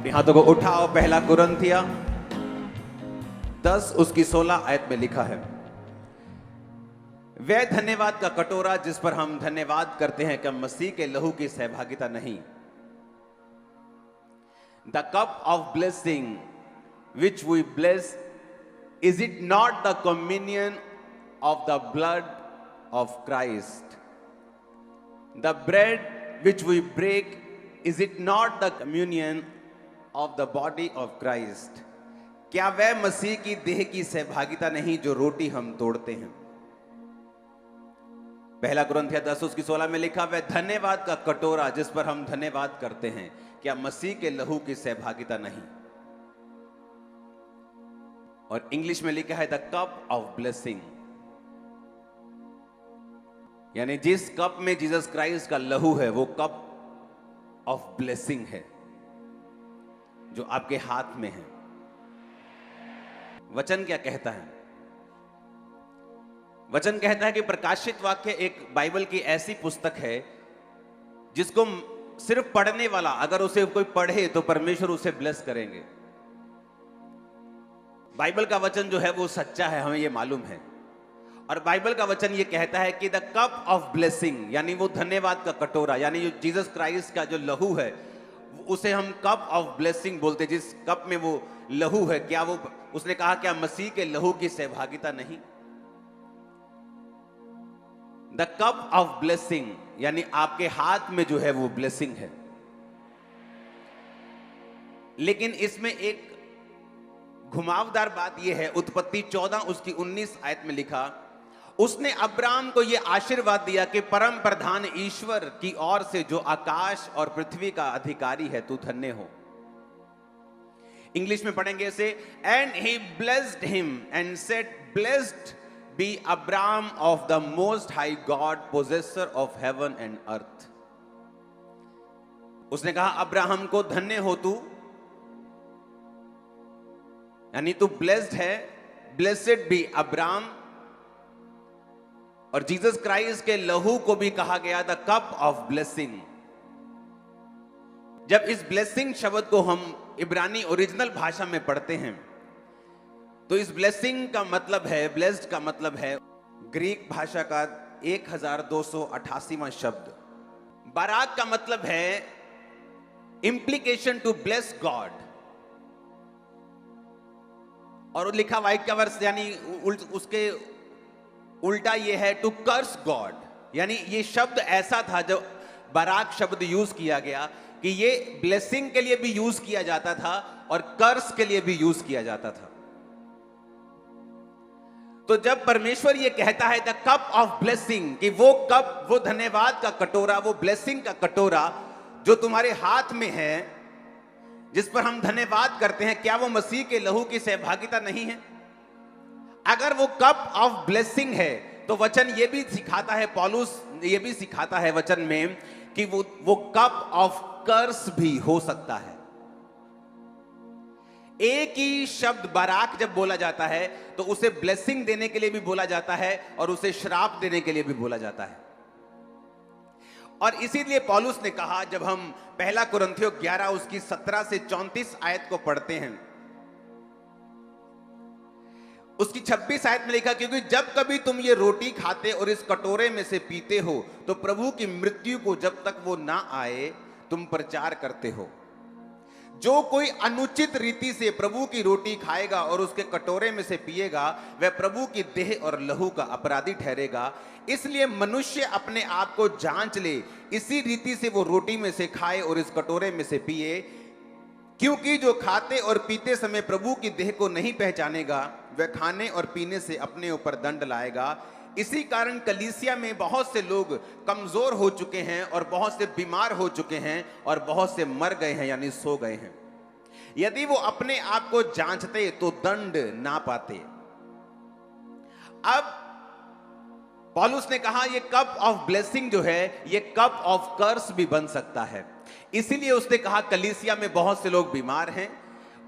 अपने हाथों को उठाओ। पहला कुरिन्थिया 10 उसकी 16 आयत में लिखा है, वह धन्यवाद का कटोरा जिस पर हम धन्यवाद करते हैं कि मसीह के लहू की सहभागिता नहीं। The cup of blessing which we bless, is it not the communion of the blood of Christ? The bread which we break, is it not the communion of the body of Christ? क्या वह मसीह की देह की सहभागिता नहीं जो रोटी हम तोड़ते हैं? पहला कुरिन्थिया 10 उसकी 16 में लिखा, वह धन्यवाद का कटोरा जिस पर हम धन्यवाद करते हैं, क्या मसीह के लहू की सहभागिता नहीं? और इंग्लिश में लिखा है द कप ऑफ ब्लेसिंग, यानी जिस कप में जीसस क्राइस्ट का लहू है वो कप ऑफ ब्लेसिंग है जो आपके हाथ में है। वचन क्या कहता है? वचन कहता है कि प्रकाशित वाक्य एक बाइबल की ऐसी पुस्तक है जिसको सिर्फ पढ़ने वाला अगर उसे कोई पढ़े तो परमेश्वर उसे ब्लेस करेंगे। बाइबल का वचन जो है वो सच्चा है, हमें ये मालूम है। और बाइबल का वचन ये कहता है कि द कप ऑफ ब्लेसिंग, यानी वो धन्यवाद का कटोरा, यानी जो जीसस क्राइस्ट का जो लहू है उसे हम कप ऑफ ब्लेसिंग बोलते हैं। जिस कप में वो लहू है, क्या वो, उसने कहा क्या मसीह के लहू की सहभागिता नहीं? द कप ऑफ ब्लेसिंग यानी आपके हाथ में जो है वो ब्लेसिंग है। लेकिन इसमें एक घुमावदार बात यह है, उत्पत्ति 14 उसकी 19 आयत में लिखा, उसने अब्राम को यह आशीर्वाद दिया कि परम प्रधान ईश्वर की ओर से जो आकाश और पृथ्वी का अधिकारी है, तू धन्य हो। इंग्लिश में पढ़ेंगे इसे, and he blessed him and said, blessed be Abram of the most high God, possessor of heaven and earth. उसने कहा अब्राहम को धन्य हो तू, यानी तू ब्लेस्ड है, ब्लेसेड बी अब्राम। और जीसस क्राइस्ट के लहू को भी कहा गया द कप ऑफ ब्लेसिंग। जब इस ब्लेसिंग शब्द को हम इब्रानी ओरिजिनल भाषा में पढ़ते हैं तो इस ब्लेसिंग का मतलब है, ब्लेस्ड का मतलब है ग्रीक भाषा का 1288वां शब्द। बाराक का मतलब है इंप्लीकेशन टू ब्लेस गॉड, और लिखा वाक्य वर्ष यानी उसके उल्टा ये है टू कर्स गॉड। यानी ये शब्द ऐसा था जो बाराक शब्द यूज किया गया कि ये ब्लेसिंग के लिए भी यूज किया जाता था और कर्स के लिए भी यूज किया जाता था। तो जब परमेश्वर ये कहता है द कप ऑफ ब्लेसिंग, कि वो कप, वो धन्यवाद का कटोरा, वो ब्लेसिंग का कटोरा जो तुम्हारे हाथ में है, जिस पर हम धन्यवाद करते हैं, क्या वो मसीह के लहू की सहभागिता नहीं है? अगर वो कप ऑफ ब्लेसिंग है तो वचन ये भी सिखाता है, पौलुस ये भी सिखाता है वचन में कि वो कप ऑफ कर्स भी हो सकता है। एक ही शब्द बाराक जब बोला जाता है तो उसे ब्लेसिंग देने के लिए भी बोला जाता है और उसे श्राप देने के लिए भी बोला जाता है। और इसीलिए पौलुस ने कहा, जब हम पहला कुरिन्थियों 11 उसकी 17 से 34 आयत को पढ़ते हैं, उसकी 26 आयत में लिखा, क्योंकि जब कभी तुम ये रोटी खाते और इस कटोरे में से पीते हो तो प्रभु की मृत्यु को जब तक वो ना आए तुम प्रचार करते हो। जो कोई अनुचित रीति से प्रभु की रोटी खाएगा और उसके कटोरे में से पिएगा, वह प्रभु की देह और लहू का अपराधी ठहरेगा। इसलिए मनुष्य अपने आप को जांच ले, इसी रीति से वो रोटी में से खाए और इस कटोरे में से पिए। क्योंकि जो खाते और पीते समय प्रभु की देह को नहीं पहचानेगा, वह खाने और पीने से अपने ऊपर दंड लाएगा। इसी कारण कलीसिया में बहुत से लोग कमजोर हो चुके हैं और बहुत से बीमार हो चुके हैं और बहुत से मर गए हैं, यानी सो गए हैं। यदि वो अपने आप को जांचते तो दंड ना पाते। अब पौलुस ने कहा ये कप ऑफ ब्लेसिंग जो है ये कप ऑफ कर्स भी बन सकता है। इसीलिए उसने कहा कलीसिया में बहुत से लोग बीमार हैं,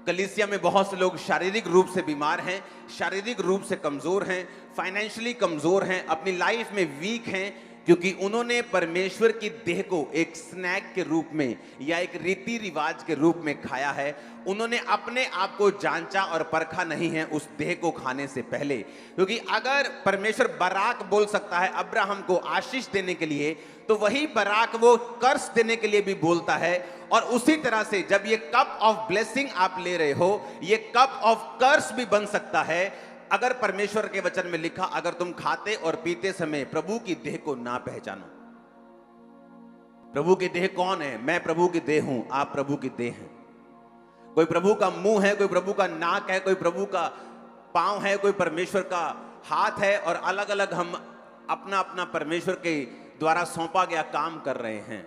कलीसिया में बहुत से लोग शारीरिक रूप से बीमार हैं, शारीरिक रूप से कमजोर हैं, फाइनेंशियली कमजोर हैं, अपनी लाइफ में वीक हैं, क्योंकि उन्होंने परमेश्वर की देह को एक स्नैक के रूप में या एक रीति रिवाज के रूप में खाया है। उन्होंने अपने आप को जांचा और परखा नहीं है उस देह को खाने से पहले। क्योंकि अगर परमेश्वर बराक बोल सकता है अब्राहम को आशीष देने के लिए, तो वही बराक वो कर्स देने के लिए भी बोलता है। और उसी तरह से जब ये कप ऑफ ब्लेसिंग आप ले रहे हो, ये कप ऑफ कर्स भी बन सकता है अगर परमेश्वर के वचन में लिखा, अगर तुम खाते और पीते समय प्रभु की देह को ना पहचानो। प्रभु की देह कौन है? मैं प्रभु की देह हूं, आप प्रभु की देह हैं। कोई प्रभु का मुंह है, कोई प्रभु का नाक है, कोई प्रभु का पांव है, कोई परमेश्वर का हाथ है, और अलग अलग हम अपना अपना परमेश्वर के द्वारा सौंपा गया काम कर रहे हैं।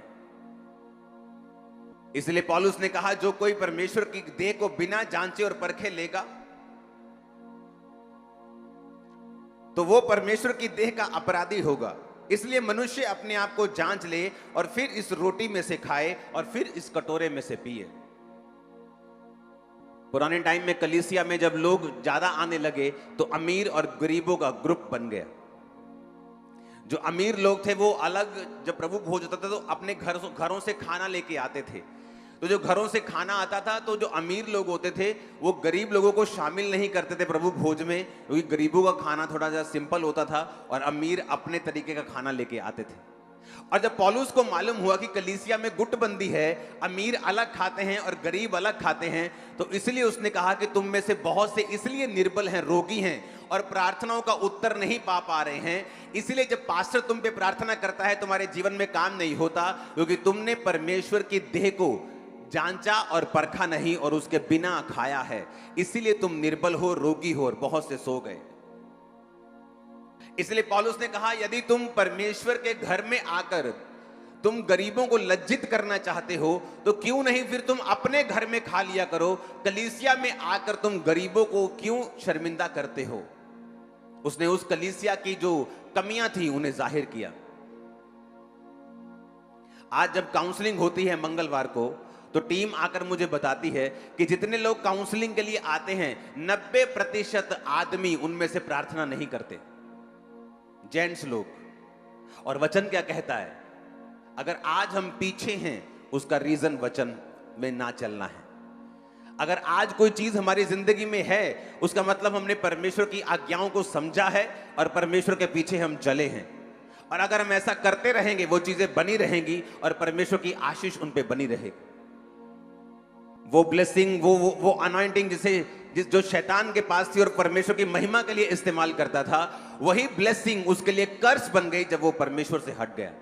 इसलिए पौलुस ने कहा, जो कोई परमेश्वर की देह को बिना जांचे और परखे लेगा तो वो परमेश्वर की देह का अपराधी होगा। इसलिए मनुष्य अपने आप को जांच ले और फिर इस रोटी में से खाए और फिर इस कटोरे में से पिए। पुराने टाइम में कलीसिया में जब लोग ज्यादा आने लगे तो अमीर और गरीबों का ग्रुप बन गया। जो अमीर लोग थे वो अलग, जब प्रभु भोज होता था तो अपने घरों से खाना लेके आते थे। तो जो घरों से खाना आता था तो जो अमीर लोग होते थे वो गरीब लोगों को शामिल नहीं करते थे प्रभु भोज में, क्योंकि गरीबों का खाना थोड़ा सा सिंपल होता था और अमीर अपने तरीके का खाना लेके आते थे। और जब पौलुस को मालूम हुआ कि कलीसिया में गुटबंदी है, अमीर अलग खाते हैं और गरीब अलग खाते हैं, तो इसलिए उसने कहा कि तुम में से बहुत से इसलिए निर्बल हैं, रोगी हैं और प्रार्थनाओं का उत्तर नहीं पा रहे हैं। इसलिए जब पास्टर तुम पे प्रार्थना करता है तुम्हारे जीवन में काम नहीं होता, क्योंकि तुमने परमेश्वर की देह को जांचा और परखा नहीं और उसके बिना खाया है। इसीलिए तुम निर्बल हो, रोगी हो और बहुत से सो गए। इसलिए पौलुस ने कहा, यदि तुम परमेश्वर के घर में आकर तुम गरीबों को लज्जित करना चाहते हो तो क्यों नहीं फिर तुम अपने घर में खा लिया करो। कलीसिया में आकर तुम गरीबों को क्यों शर्मिंदा करते हो? उसने उस कलीसिया की जो कमियां थी उन्हें जाहिर किया। आज जब काउंसलिंग होती है मंगलवार को, तो टीम आकर मुझे बताती है कि जितने लोग काउंसलिंग के लिए आते हैं 90% आदमी उनमें से प्रार्थना नहीं करते, जेंट्स लोग। और वचन क्या कहता है? अगर आज हम पीछे हैं उसका रीजन वचन में ना चलना है। अगर आज कोई चीज हमारी जिंदगी में है उसका मतलब हमने परमेश्वर की आज्ञाओं को समझा है और परमेश्वर के पीछे हम चले हैं। और अगर हम ऐसा करते रहेंगे वो चीजें बनी रहेंगी और परमेश्वर की आशीष उन पे बनी रहेगी। वो ब्लेसिंग, वो अनॉइंटिंग जो शैतान के पास थी और परमेश्वर की महिमा के लिए इस्तेमाल करता था, वही ब्लेसिंग उसके लिए कर्स बन गई जब वो परमेश्वर से हट गया।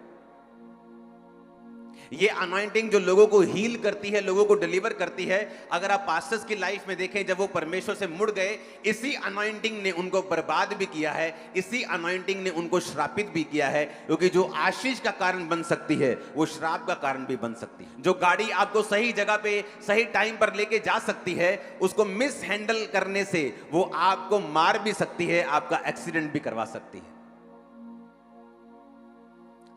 ये अनॉइंटिंग जो लोगों को हील करती है, लोगों को डिलीवर करती है, अगर आप पास्टर्स की लाइफ में देखें, जब वो परमेश्वर से मुड़ गए, इसी अनॉइंटिंग ने उनको बर्बाद भी किया है, इसी अनॉइंटिंग ने उनको श्रापित भी किया है। क्योंकि जो आशीष का कारण बन सकती है वो श्राप का कारण भी बन सकती है। जो गाड़ी आपको सही जगह पे सही टाइम पर लेके जा सकती है, उसको मिस हैंडल करने से वो आपको मार भी सकती है, आपका एक्सीडेंट भी करवा सकती है।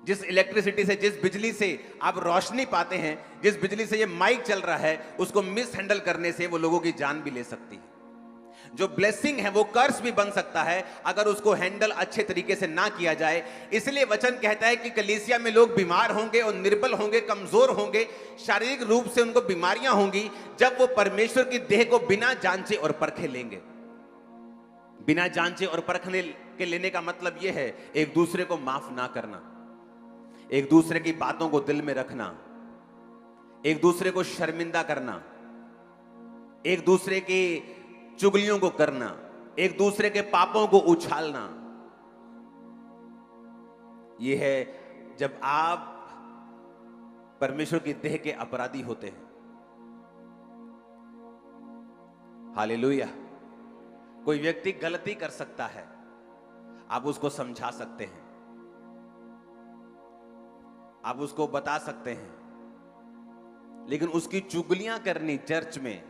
जिस इलेक्ट्रिसिटी से, जिस बिजली से आप रोशनी पाते हैं, जिस बिजली से ये माइक चल रहा है, उसको मिस हैंडल करने से वो लोगों की जान भी ले सकती है। जो ब्लेसिंग है वो कर्स भी बन सकता है अगर उसको हैंडल अच्छे तरीके से ना किया जाए। इसलिए वचन कहता है कि कलीसिया में लोग बीमार होंगे और निर्बल होंगे, कमजोर होंगे, शारीरिक रूप से उनको बीमारियां होंगी, जब वो परमेश्वर की देह को बिना जांचे और परखे लेंगे। बिना जांचे और परखने के लेने का मतलब यह है एक दूसरे को माफ ना करना, एक दूसरे की बातों को दिल में रखना, एक दूसरे को शर्मिंदा करना, एक दूसरे की चुगलियों को करना, एक दूसरे के पापों को उछालना। यह है जब आप परमेश्वर की देह के अपराधी होते हैं। हालेलुया। कोई व्यक्ति गलती कर सकता है, आप उसको समझा सकते हैं, आप उसको बता सकते हैं, लेकिन उसकी चुगलियां करनी चर्च में,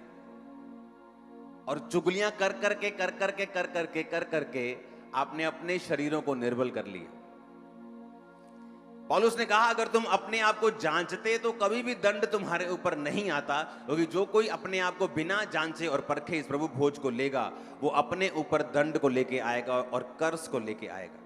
और चुगलियां कर करके आपने अपने शरीरों को निर्बल कर लिया। पौलुस ने कहा, अगर तुम अपने आप को जांचते तो कभी भी दंड तुम्हारे ऊपर नहीं आता, क्योंकि जो कोई अपने आप को बिना जांचे और परखे इस प्रभु भोज को लेगा, वो अपने ऊपर दंड को लेके आएगा और कर्स को लेके आएगा।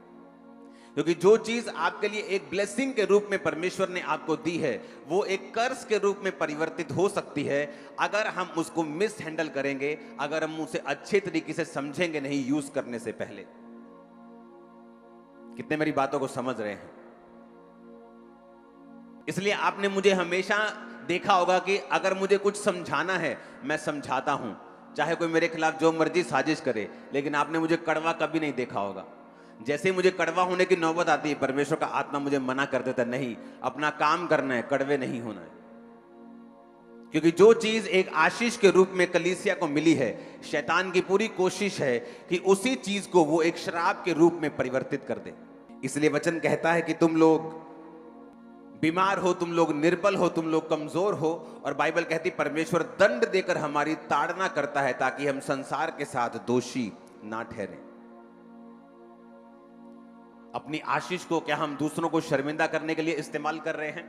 क्योंकि जो चीज आपके लिए एक ब्लेसिंग के रूप में परमेश्वर ने आपको दी है, वो एक कर्ज के रूप में परिवर्तित हो सकती है अगर हम उसको मिस हैंडल करेंगे, अगर हम उसे अच्छे तरीके से समझेंगे नहीं यूज करने से पहले। कितने मेरी बातों को समझ रहे हैं? इसलिए आपने मुझे हमेशा देखा होगा कि अगर मुझे कुछ समझाना है, मैं समझाता हूं, चाहे कोई मेरे खिलाफ जो मर्जी साजिश करे, लेकिन आपने मुझे कड़वा कभी नहीं देखा होगा। जैसे ही मुझे कड़वा होने की नौबत आती है, परमेश्वर का आत्मा मुझे मना कर देता, नहीं, अपना काम करना है, कड़वे नहीं होना है। क्योंकि जो चीज एक आशीष के रूप में कलीसिया को मिली है, शैतान की पूरी कोशिश है कि उसी चीज को वो एक शराब के रूप में परिवर्तित कर दे। इसलिए वचन कहता है कि तुम लोग बीमार हो, तुम लोग निर्बल हो, तुम लोग कमजोर हो, और बाइबल कहती परमेश्वर दंड देकर हमारी ताड़ना करता है ताकि हम संसार के साथ दोषी ना ठहरें। अपनी आशीष को क्या हम दूसरों को शर्मिंदा करने के लिए इस्तेमाल कर रहे हैं,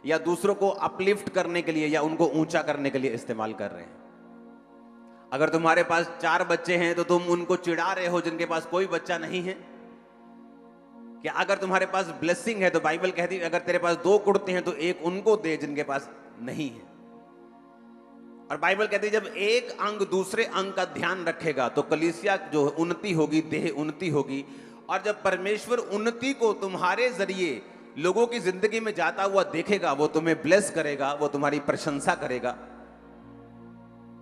या दूसरों को अपलिफ्ट करने के लिए या उनको ऊंचा करने के लिए इस्तेमाल कर रहे हैं? अगर तुम्हारे पास 4 बच्चे हैं तो तुम उनको चिढ़ा रहे हो जिनके पास कोई बच्चा नहीं है? क्या अगर तुम्हारे पास ब्लेसिंग है तो बाइबल कहती है अगर तेरे पास 2 कुर्ते हैं तो एक उनको दे जिनके पास नहीं है। और बाइबल कहती है जब एक अंग दूसरे अंग का ध्यान रखेगा तो कलीसिया जो उन्नति होगी, देह उन्नति होगी। और जब परमेश्वर उन्नति को तुम्हारे जरिए लोगों की जिंदगी में जाता हुआ देखेगा, वो तुम्हें ब्लेस करेगा, वो तुम्हारी प्रशंसा करेगा।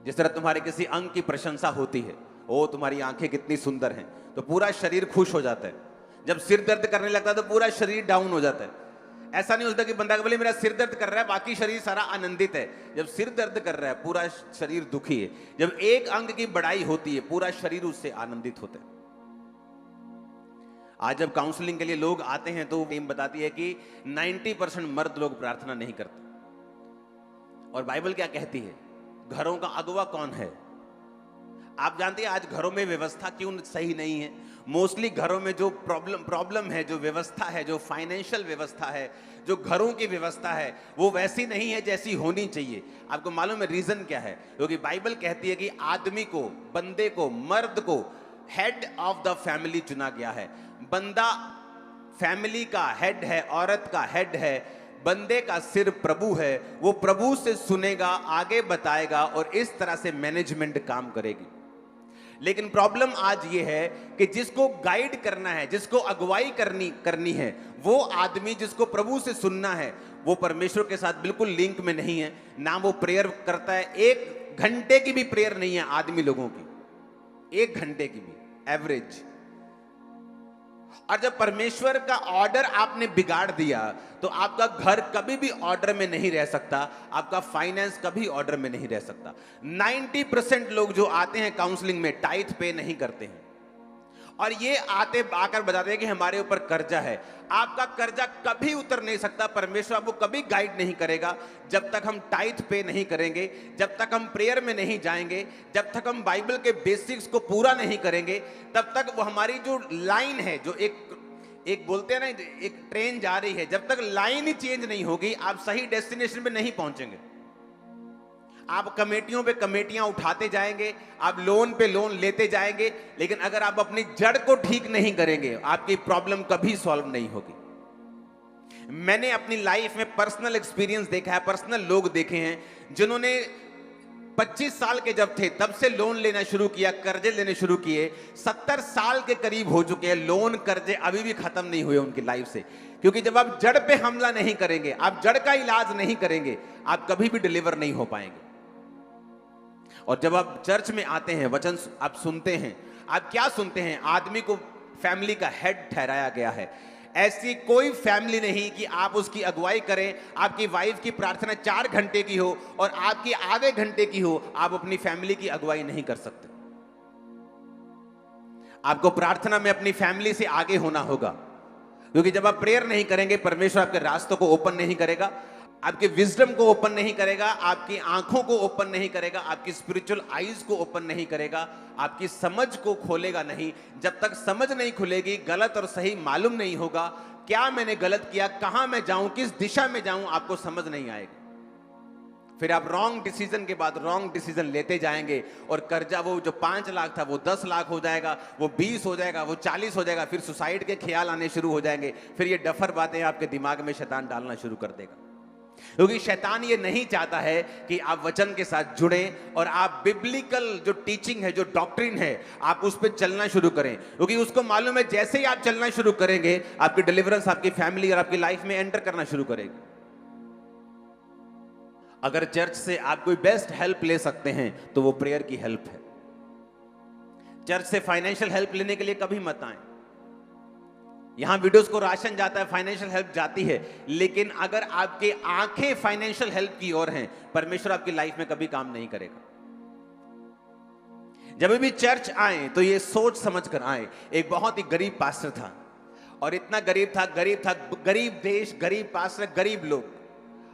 जिस तरह तुम्हारे किसी अंग की प्रशंसा होती है, ओ तुम्हारी आंखें कितनी सुंदर हैं, तो पूरा शरीर खुश हो जाता है। जब सिर दर्द करने लगता है तो पूरा शरीर डाउन हो जाता है। ऐसा नहीं होता कि बंदा बोले मेरा सिर दर्द कर रहा है, बाकी शरीर सारा आनंदित है। जब सिर दर्द कर रहा है पूरा शरीर दुखी है। जब एक अंग की बढ़ाई होती है पूरा शरीर उससे आनंदित होता है। आज जब काउंसलिंग के लिए लोग आते हैं तो टीम बताती है कि 90% मर्द लोग प्रार्थना नहीं करते। और बाइबल क्या कहती है? घरों का अगुवा कौन है? आप जानते हैं आज घरों में व्यवस्था क्यों सही नहीं है? मोस्टली घरों में जो प्रॉब्लम है, जो व्यवस्था है, जो फाइनेंशियल व्यवस्था है, जो घरों की व्यवस्था है, वो वैसी नहीं है जैसी होनी चाहिए। आपको मालूम है रीजन क्या है? क्योंकि बाइबल कहती है कि आदमी को, बंदे को, मर्द को हेड ऑफ द फैमिली चुना गया है। बंदा फैमिली का हेड है, औरत का हेड है। बंदे का सिर प्रभु है, वो प्रभु से सुनेगा, आगे बताएगा और इस तरह से मैनेजमेंट काम करेगी। लेकिन प्रॉब्लम आज ये है कि जिसको गाइड करना है, जिसको अगुवाई करनी है, वो आदमी जिसको प्रभु से सुनना है, वो परमेश्वर के साथ बिल्कुल लिंक में नहीं है। ना वो प्रेयर करता है, 1 घंटे की भी प्रेयर नहीं है आदमी लोगों की, 1 घंटे की भी एवरेज। और जब परमेश्वर का ऑर्डर आपने बिगाड़ दिया तो आपका घर कभी भी ऑर्डर में नहीं रह सकता, आपका फाइनेंस कभी ऑर्डर में नहीं रह सकता। 90% लोग जो आते हैं काउंसलिंग में टाइथ पे नहीं करते हैं, और ये आकर बताते हैं कि हमारे ऊपर कर्जा है। आपका कर्जा कभी उतर नहीं सकता, परमेश्वर आपको कभी गाइड नहीं करेगा जब तक हम टाइथ पे नहीं करेंगे, जब तक हम प्रेयर में नहीं जाएंगे, जब तक हम बाइबल के बेसिक्स को पूरा नहीं करेंगे, तब तक वो हमारी जो लाइन है, जो एक बोलते हैं ना, एक ट्रेन जा रही है, जब तक लाइन ही चेंज नहीं होगी आप सही डेस्टिनेशन पे नहीं पहुंचेंगे। आप कमेटियों पे कमेटियां उठाते जाएंगे, आप लोन पे लोन लेते जाएंगे, लेकिन अगर आप अपनी जड़ को ठीक नहीं करेंगे आपकी प्रॉब्लम कभी सॉल्व नहीं होगी। मैंने अपनी लाइफ में पर्सनल एक्सपीरियंस देखा है, पर्सनल लोग देखे हैं जिन्होंने 25 साल के जब थे तब से लोन लेना शुरू किया, कर्जे लेने शुरू किए, 70 साल के करीब हो चुके हैं, लोन कर्जे अभी भी खत्म नहीं हुए उनकी लाइफ से। क्योंकि जब आप जड़ पे हमला नहीं करेंगे, आप जड़ का इलाज नहीं करेंगे, आप कभी भी डिलीवर नहीं हो पाएंगे। और जब आप चर्च में आते हैं, वचन आप सुनते हैं, आप क्या सुनते हैं? आदमी को फैमिली का हेड ठहराया गया है। ऐसी कोई फैमिली नहीं कि आप उसकी अगुवाई करें, आपकी वाइफ की प्रार्थना 4 घंटे की हो और आपकी आधे घंटे की हो, आप अपनी फैमिली की अगुवाई नहीं कर सकते। आपको प्रार्थना में अपनी फैमिली से आगे होना होगा, क्योंकि जब आप प्रेयर नहीं करेंगे परमेश्वर आपके रास्तों को ओपन नहीं करेगा, आपके विजडम को ओपन नहीं करेगा, आपकी आंखों को ओपन नहीं करेगा, आपकी स्पिरिचुअल आईज को ओपन नहीं करेगा, आपकी समझ को खोलेगा नहीं। जब तक समझ नहीं खुलेगी, गलत और सही मालूम नहीं होगा, क्या मैंने गलत किया, कहां मैं जाऊं, किस दिशा में जाऊं, आपको समझ नहीं आएगी। फिर आप रॉन्ग डिसीजन के बाद रॉन्ग डिसीजन लेते जाएंगे और कर्जा वो जो 5 लाख था वो 10 लाख हो जाएगा, वो 20 हो जाएगा, वो 40 हो जाएगा। फिर सुसाइड के ख्याल आने शुरू हो जाएंगे। फिर ये डफर बातें आपके दिमाग में शैतान डालना शुरू कर देगा, क्योंकि शैतान ये नहीं चाहता है कि आप वचन के साथ जुड़ें और आप बिब्लिकल जो टीचिंग है, जो डॉक्ट्रिन है, आप उस पर चलना शुरू करें। क्योंकि उसको मालूम है जैसे ही आप चलना शुरू करेंगे आपकी डिलीवरेंस आपकी फैमिली और आपकी लाइफ में एंटर करना शुरू करेगी। अगर चर्च से आप कोई बेस्ट हेल्प ले सकते हैं तो वो प्रेयर की हेल्प है। चर्च से फाइनेंशियल हेल्प लेने के लिए कभी मत आए। यहां वीडियोस को राशन जाता है, फाइनेंशियल हेल्प जाती है, लेकिन अगर आपकी आंखें फाइनेंशियल हेल्प की ओर हैं, परमेश्वर आपकी लाइफ में कभी काम नहीं करेगा। जब भी चर्च आए तो ये सोच समझ कर आए। एक बहुत ही गरीब पास्टर था और इतना गरीब था, गरीब देश, गरीब पास्टर, गरीब लोग।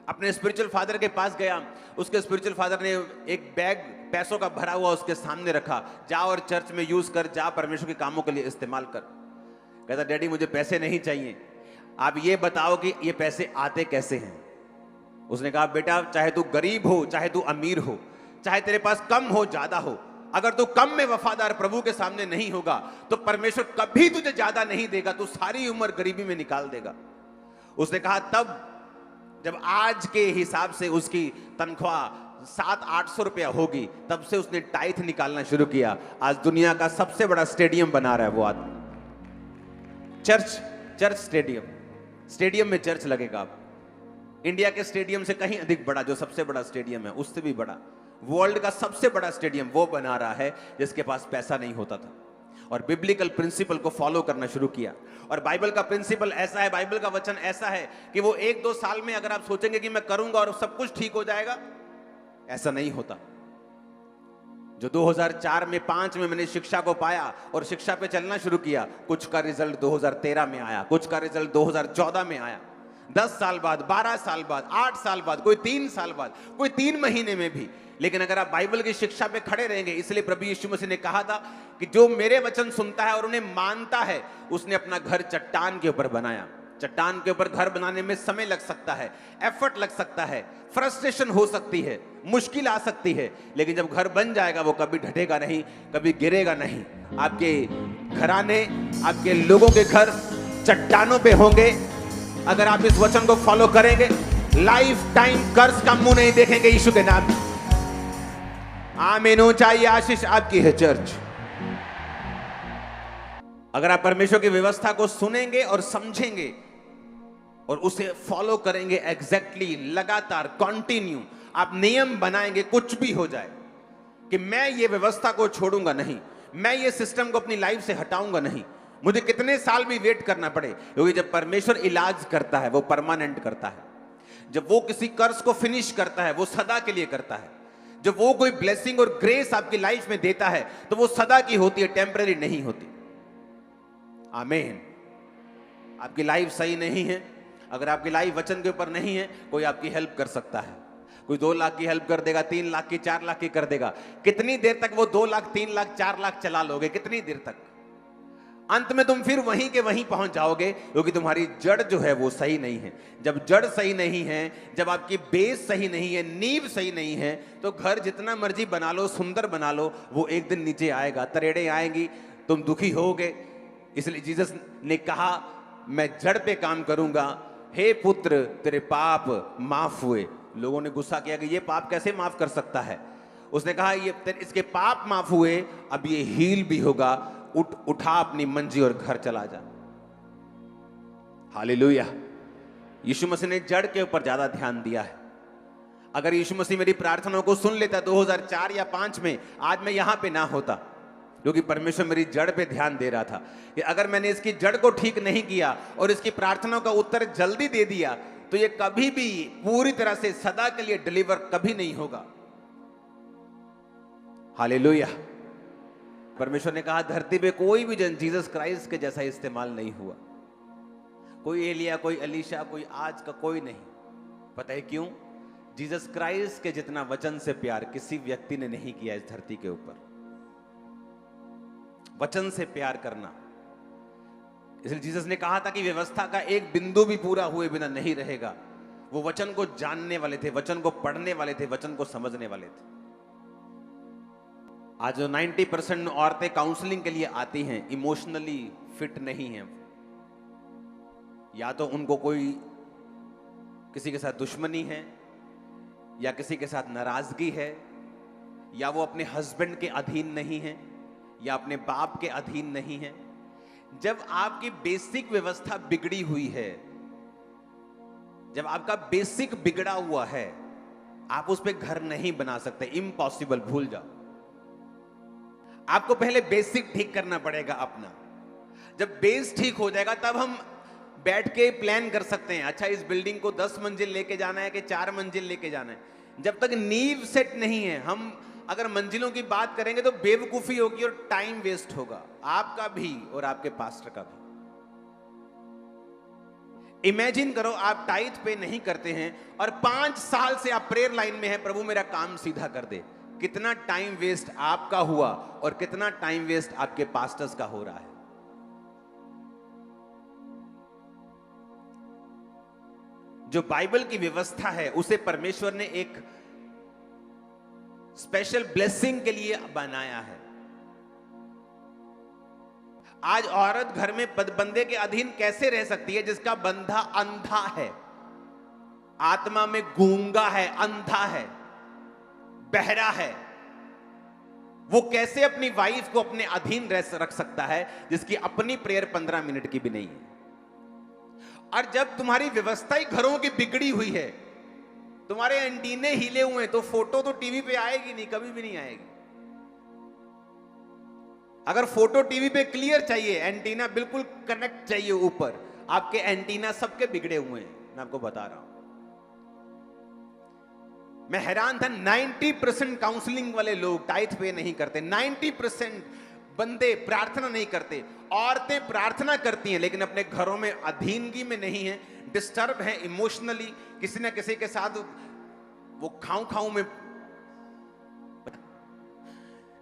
अपने स्पिरिचुअल फादर के पास गया, उसके स्पिरिचुअल फादर ने एक बैग पैसों का भरा हुआ उसके सामने रखा, जा और चर्च में यूज कर, जा परमेश्वर के कामों के लिए इस्तेमाल कर। कहता डैडी मुझे पैसे नहीं चाहिए, आप ये बताओ कि ये पैसे आते कैसे हैं। उसने कहा बेटा चाहे तू गरीब हो, चाहे तू अमीर हो, चाहे तेरे पास कम हो ज्यादा हो, अगर तू कम में वफादार प्रभु के सामने नहीं होगा तो परमेश्वर कभी तुझे ज्यादा नहीं देगा, तू सारी उम्र गरीबी में निकाल देगा। उसने कहा तब जब आज के हिसाब से उसकी तनख्वाह 700-800 रुपया होगी, तब से उसने टाइथ निकालना शुरू किया। आज दुनिया का सबसे बड़ा स्टेडियम बना रहा है वो आदमी। चर्च स्टेडियम में चर्च लगेगा। आप इंडिया के स्टेडियम से कहीं अधिक बड़ा, जो सबसे बड़ा स्टेडियम है उससे भी बड़ा, वर्ल्ड का सबसे बड़ा स्टेडियम वो बना रहा है जिसके पास पैसा नहीं होता था और बिब्लिकल प्रिंसिपल को फॉलो करना शुरू किया। और बाइबल का प्रिंसिपल ऐसा है, बाइबल का वचन ऐसा है कि वो 1-2 साल में अगर आप सोचेंगे कि मैं करूंगा और सब कुछ ठीक हो जाएगा, ऐसा नहीं होता। जो 2004 में 5 में मैंने शिक्षा को पाया और शिक्षा पे चलना शुरू किया, कुछ का रिजल्ट 2013 में आया, कुछ का रिजल्ट 2014 में आया, 10 साल बाद, 12 साल बाद, 8 साल बाद, कोई 3 साल बाद, कोई 3 महीने में भी। लेकिन अगर आप बाइबल की शिक्षा पे खड़े रहेंगे, इसलिए प्रभु यीशु मसीह ने कहा था कि जो मेरे वचन सुनता है और उन्हें मानता है, उसने अपना घर चट्टान के ऊपर बनाया। चट्टान के ऊपर घर बनाने में समय लग सकता है, एफर्ट लग सकता है, फ्रस्ट्रेशन हो सकती है, मुश्किल आ सकती है, लेकिन जब घर बन जाएगा वो कभी ढटेगा नहीं, कभी गिरेगा नहीं। आपके घराने, आपके लोगों के घर चट्टानों पे होंगे। अगर आप इस वचन को फॉलो करेंगे, लाइफ टाइम कर्ज का मुंह नहीं देखेंगे यीशु के नाम। आमीन। ऊंचाई आशीष आपकी है चर्च। अगर आप परमेश्वर की व्यवस्था को सुनेंगे और समझेंगे और उसे फॉलो करेंगे एग्जैक्टली, लगातार, कंटिन्यू, आप नियम बनाएंगे, कुछ भी हो जाए, कि मैं ये व्यवस्था को छोड़ूंगा नहीं, मैं ये सिस्टम को अपनी लाइफ से हटाऊंगा नहीं, मुझे कितने साल भी वेट करना पड़े। क्योंकि जब परमेश्वर इलाज करता है वो परमानेंट करता है। जब वो किसी कर्ज को फिनिश करता है वो सदा के लिए करता है। जब वो कोई ब्लेसिंग और ग्रेस आपकी लाइफ में देता है तो वो सदा की होती है, टेम्पररी नहीं होती। आमीन। आपकी लाइफ सही नहीं है, अगर आपकी लाइफ वचन के ऊपर नहीं है, कोई आपकी हेल्प कर सकता है। कोई 2 लाख की हेल्प कर देगा, 3 लाख की, 4 लाख की कर देगा। कितनी देर तक वो 2 लाख, 3 लाख, 4 लाख चला लोगे? कितनी देर तक? अंत में तुम फिर वहीं के वहीं पहुंच जाओगे, क्योंकि तुम्हारी जड़ जो है वो सही नहीं है। जब जड़ सही नहीं है, जब आपकी बेस सही नहीं है, नींव सही नहीं है, तो घर जितना मर्जी बना लो, सुंदर बना लो, वो एक दिन नीचे आएगा, तरेड़े आएंगी, तुम दुखी होगे। इसलिए जीसस ने कहा मैं जड़ पे काम करूंगा। हे पुत्र तेरे पाप माफ हुए। लोगों ने गुस्सा किया कि ये पाप कैसे माफ कर सकता है। उसने कहा ये इसके पाप माफ हुए, अब ये हील भी होगा। उठा अपनी मंजी और घर चला जा। हालेलुया। यीशु मसीह ने जड़ के ऊपर ज्यादा ध्यान दिया है। अगर यीशु मसीह मेरी प्रार्थनाओं को सुन लेता 2004 या 5 में, आज मैं यहां पे ना होता, क्योंकि परमेश्वर मेरी जड़ पे ध्यान दे रहा था कि अगर मैंने इसकी जड़ को ठीक नहीं किया और इसकी प्रार्थनाओं का उत्तर जल्दी दे दिया तो ये कभी भी पूरी तरह से सदा के लिए डिलीवर कभी नहीं होगा। हालेलुया। परमेश्वर ने कहा धरती पे कोई भी जन जीसस क्राइस्ट के जैसा इस्तेमाल नहीं हुआ। कोई एलिया, कोई एलीशा, कोई आज का कोई नहीं। पता है क्यों? जीसस क्राइस्ट के जितना वचन से प्यार किसी व्यक्ति ने नहीं किया इस धरती के ऊपर। वचन से प्यार करना। इसलिए जीसस ने कहा था कि व्यवस्था का एक बिंदु भी पूरा हुए बिना नहीं रहेगा। वो वचन को जानने वाले थे, वचन को पढ़ने वाले थे, वचन को समझने वाले थे। आज जो 90% औरतें काउंसलिंग के लिए आती हैं, इमोशनली फिट नहीं हैं। या तो उनको कोई किसी के साथ दुश्मनी है, या किसी के साथ नाराजगी है, या वो अपने हस्बैंड के अधीन नहीं है, या अपने बाप के अधीन नहीं है। जब आपकी बेसिक व्यवस्था बिगड़ी हुई है, जब आपका बेसिक बिगड़ा हुआ है, आप उस पर घर नहीं बना सकते। इम्पॉसिबल, भूल जाओ। आपको पहले बेसिक ठीक करना पड़ेगा अपना। जब बेस ठीक हो जाएगा तब हम बैठ के प्लान कर सकते हैं, अच्छा इस बिल्डिंग को 10 मंजिल लेके जाना है कि 4 मंजिल लेके जाना है। जब तक नींव सेट नहीं है, हम अगर मंजिलों की बात करेंगे तो बेवकूफी होगी और टाइम वेस्ट होगा, आपका भी और आपके पास्टर का भी। इमेजिन करो आप टाइथ पे नहीं करते हैं और 5 साल से आप प्रेयर लाइन में हैं, प्रभु मेरा काम सीधा कर दे। कितना टाइम वेस्ट आपका हुआ और कितना टाइम वेस्ट आपके पास्टर्स का हो रहा है। जो बाइबल की व्यवस्था है उसे परमेश्वर ने एक स्पेशल ब्लेसिंग के लिए बनाया है। आज औरत घर में बंदे के अधीन कैसे रह सकती है जिसका बंधा अंधा है, आत्मा में गूंगा है, अंधा है, बहरा है? वो कैसे अपनी वाइफ को अपने अधीन रख सकता है जिसकी अपनी प्रेयर 15 मिनट की भी नहीं है? और जब तुम्हारी व्यवस्था ही घरों की बिगड़ी हुई है, तुम्हारे एंटीने हिले हुए हैं, तो फोटो तो टीवी पे आएगी नहीं, कभी भी नहीं आएगी। अगर फोटो टीवी पे क्लियर चाहिए, एंटीना बिल्कुल कनेक्ट चाहिए ऊपर, आपके एंटीना सबके बिगड़े हुए हैं, मैं आपको बता रहा हूं। मैं हैरान था, 90% काउंसलिंग वाले लोग टाइथ पे नहीं करते, 90% बंदे प्रार्थना नहीं करते, औरतें प्रार्थना करती हैं लेकिन अपने घरों में अधीनगी में नहीं है, डिस्टर्ब है इमोशनली, किसी ना किसी के साथ वो खाऊं खाऊं में,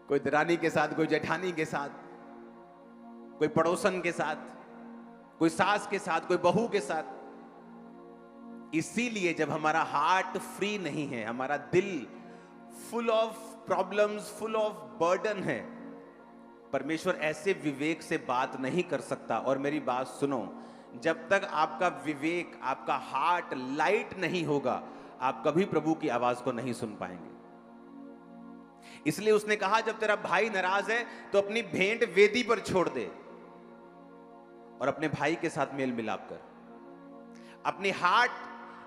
कोई दरानी के साथ, कोई जेठानी के साथ, कोई पड़ोसन के साथ, कोई सास के साथ, कोई बहू के साथ। इसीलिए जब हमारा हार्ट फ्री नहीं है, हमारा दिल full of problems, full of burden है, परमेश्वर ऐसे विवेक से बात नहीं कर सकता। और मेरी बात सुनो, जब तक आपका विवेक, आपका हार्ट लाइट नहीं होगा, आप कभी प्रभु की आवाज को नहीं सुन पाएंगे। इसलिए उसने कहा, जब तेरा भाई नाराज है तो अपनी भेंट वेदी पर छोड़ दे और अपने भाई के साथ मेल मिलाप कर, अपनी हार्ट,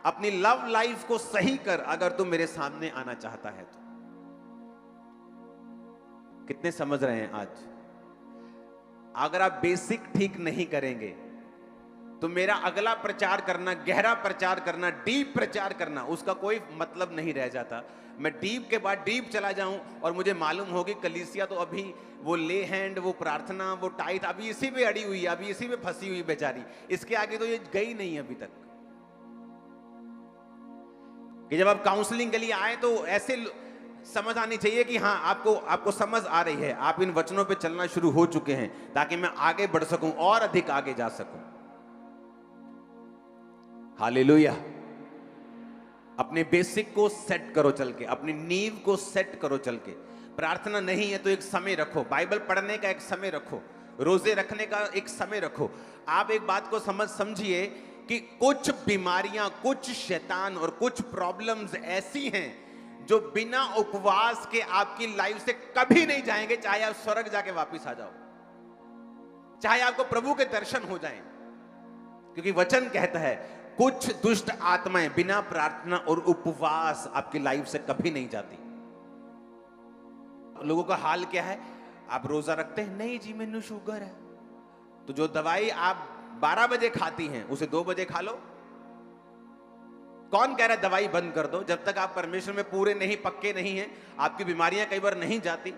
अपनी लव लाइफ को सही कर, अगर तू मेरे सामने आना चाहता है तो। कितने समझ रहे हैं आज? अगर आप बेसिक ठीक नहीं करेंगे तो मेरा अगला प्रचार करना, गहरा प्रचार करना, डीप प्रचार करना, उसका कोई मतलब नहीं रह जाता। मैं डीप के बाद डीप चला जाऊं और मुझे मालूम हो कि कलीसिया तो अभी वो ले हैंड, वो प्रार्थना, वो टाइट अभी इसी में अड़ी हुई है, अभी इसी में फंसी हुई बेचारी, इसके आगे तो ये गई नहीं अभी तक। कि जब आप काउंसलिंग के लिए आए तो ऐसे समझ आनी चाहिए कि हाँ, आपको समझ आ रही है, आप इन वचनों पे चलना शुरू हो चुके हैं, ताकि मैं आगे बढ़ सकूं और अधिक आगे जा सकूं। हालेलुया। अपने बेसिक को सेट करो चल के, अपनी नींव को सेट करो चल के। प्रार्थना नहीं है तो एक समय रखो, बाइबल पढ़ने का एक समय रखो, रोजे रखने का एक समय रखो। आप एक बात को समझिए कि कुछ बीमारियां, कुछ शैतान और कुछ प्रॉब्लम्स ऐसी हैं जो बिना उपवास के आपकी लाइफ से कभी नहीं जाएंगे, चाहे आप स्वर्ग जाके वापस आ जाओ, चाहे आपको प्रभु के दर्शन हो जाएं। क्योंकि वचन कहता है, कुछ दुष्ट आत्माएं बिना प्रार्थना और उपवास आपकी लाइफ से कभी नहीं जाती। लोगों का हाल क्या है? आप रोजा रखते हैं, नहीं जी मैंने शुगर है, तो जो दवाई आप 12 बजे खाती हैं उसे 2 बजे खा लो। कौन कह रहा है दवाई बंद कर दो? जब तक आप परमेश्वर में पूरे नहीं, पक्के नहीं हैं, आपकी बीमारियां कई बार नहीं जाती।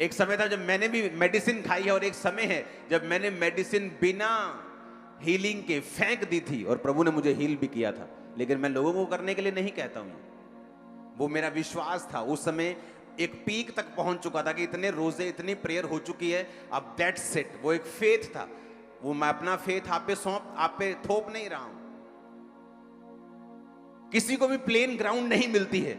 एक समय था जब मैंने भी मेडिसिन खाई है, और एक समय है जब मैंने मेडिसिन बिना हीलिंग के फेंक दी थी और प्रभु ने मुझे हील भी किया था। लेकिन मैं लोगों को करने के लिए नहीं कहता हूं, वो मेरा विश्वास था। उस समय एक पीक तक पहुंच चुका था कि इतने रोजे, इतनी प्रेयर हो चुकी है, अब दैट्स इट। वो एक फेथ था, वो मैं अपना फेथ आप पे थोप नहीं रहा हूं। किसी को भी प्लेन ग्राउंड नहीं मिलती है,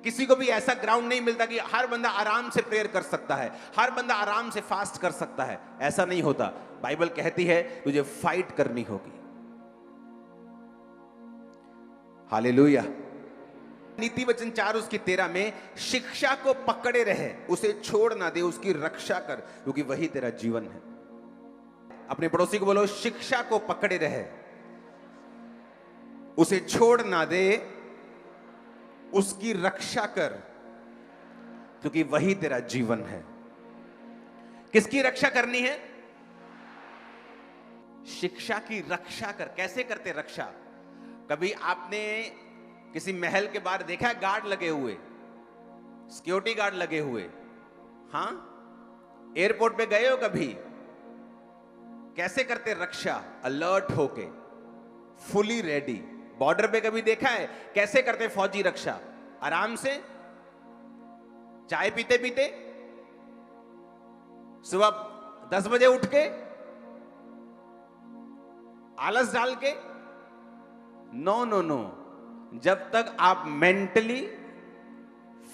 किसी को भी ऐसा ग्राउंड नहीं मिलता कि हर बंदा आराम से प्रेयर कर सकता है, हर बंदा आराम से फास्ट कर सकता है। ऐसा नहीं होता। बाइबल कहती है तुझे फाइट करनी होगी। हालेलुया। नीति वचन 4:13 में शिक्षा को पकड़े रहे, उसे छोड़ ना दे, उसकी रक्षा कर, क्योंकि वही तेरा जीवन है। अपने पड़ोसी को बोलो, शिक्षा को पकड़े रहे, उसे छोड़ ना दे, उसकी रक्षा कर, क्योंकि वही तेरा जीवन है। किसकी रक्षा करनी है? शिक्षा की रक्षा कर। कैसे करते रक्षा? कभी आपने किसी महल के बाहर देखा है गार्ड लगे हुए, सिक्योरिटी गार्ड लगे हुए? हां, एयरपोर्ट पे गए हो कभी? कैसे करते रक्षा? अलर्ट होके, फुली रेडी। बॉर्डर पे कभी देखा है कैसे करते फौजी रक्षा? आराम से, चाय पीते पीते, सुबह 10 बजे उठ के, आलस डाल के? No no no. जब तक आप मेंटली,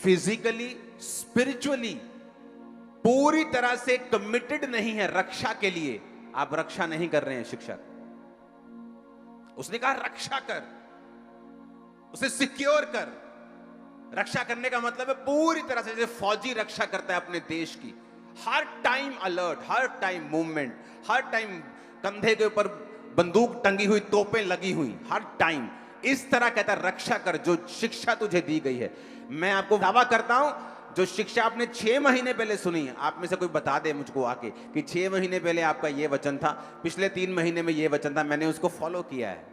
फिजिकली, स्पिरिचुअली पूरी तरह से कमिटेड नहीं है रक्षा के लिए, आप रक्षा नहीं कर रहे हैं शिक्षक। उसने कहा रक्षा कर, उसे सिक्योर कर। रक्षा करने का मतलब है पूरी तरह से, जैसे फौजी रक्षा करता है अपने देश की, हर टाइम अलर्ट, हर टाइम मूवमेंट, हर टाइम कंधे के ऊपर बंदूक टंगी हुई, तोपें लगी हुई, हर टाइम। इस तरह कहता है रक्षा कर, जो शिक्षा तुझे दी गई है। मैं आपको दावा करता हूं, जो शिक्षा आपने 6 महीने पहले सुनी, आप में से कोई बता दे मुझको आके कि 6 महीने पहले आपका ये वचन था, पिछले 3 महीने में ये वचन था, मैंने उसको फॉलो किया है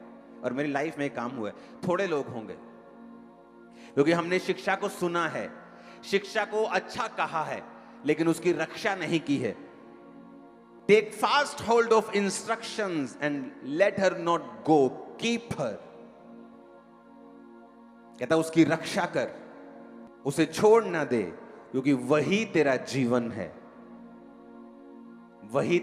और मेरी लाइफ में काम हुआ है। थोड़े लोग होंगे, क्योंकि हमने शिक्षा को सुना है, शिक्षा को अच्छा कहा है, लेकिन उसकी रक्षा नहीं की है। Take fast hold of instructions and let her not go, keep her. कहता उसकी रक्षा कर, उसे छोड़ ना दे, क्योंकि वही तेरा जीवन है, वही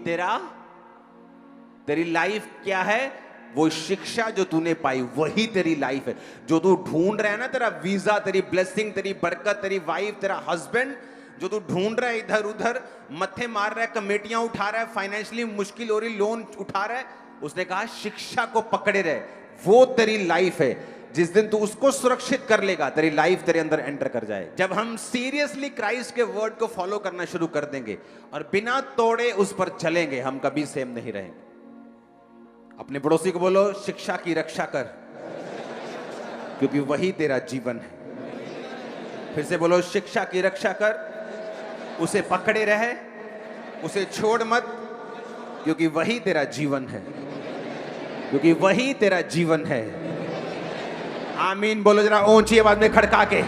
तेरी लाइफ क्या है? वो शिक्षा जो तूने पाई वही तेरी लाइफ है। जो तू ढूंढ रहा है ना, तेरा वीजा, तेरी ब्लेसिंग, तेरी बरकत, तेरी वाइफ, तेरा हस्बैंड, जो तू ढूंढ रहा है, इधर उधर मत्थे मार रहा है, कमेटियां उठा रहा है, फाइनेंशियली मुश्किल हो रही, लोन उठा रहा है, उसने कहा शिक्षा को पकड़े रहे, वो तेरी लाइफ है। जिस दिन तू उसको सुरक्षित कर लेगा, तेरी लाइफ तेरे अंदर एंटर कर जाए। जब हम सीरियसली क्राइस्ट के वर्ड को फॉलो करना शुरू कर देंगे और बिना तोड़े उस पर चलेंगे, हम कभी सेम नहीं रहेंगे। अपने पड़ोसी को बोलो, शिक्षा की रक्षा कर, क्योंकि वही तेरा जीवन है। फिर से बोलो, शिक्षा की रक्षा कर, उसे पकड़े रहे, उसे छोड़ मत, क्योंकि वही तेरा जीवन है, क्योंकि वही तेरा जीवन है। आमीन बोलो जरा ऊंची आवाज में खड़का के।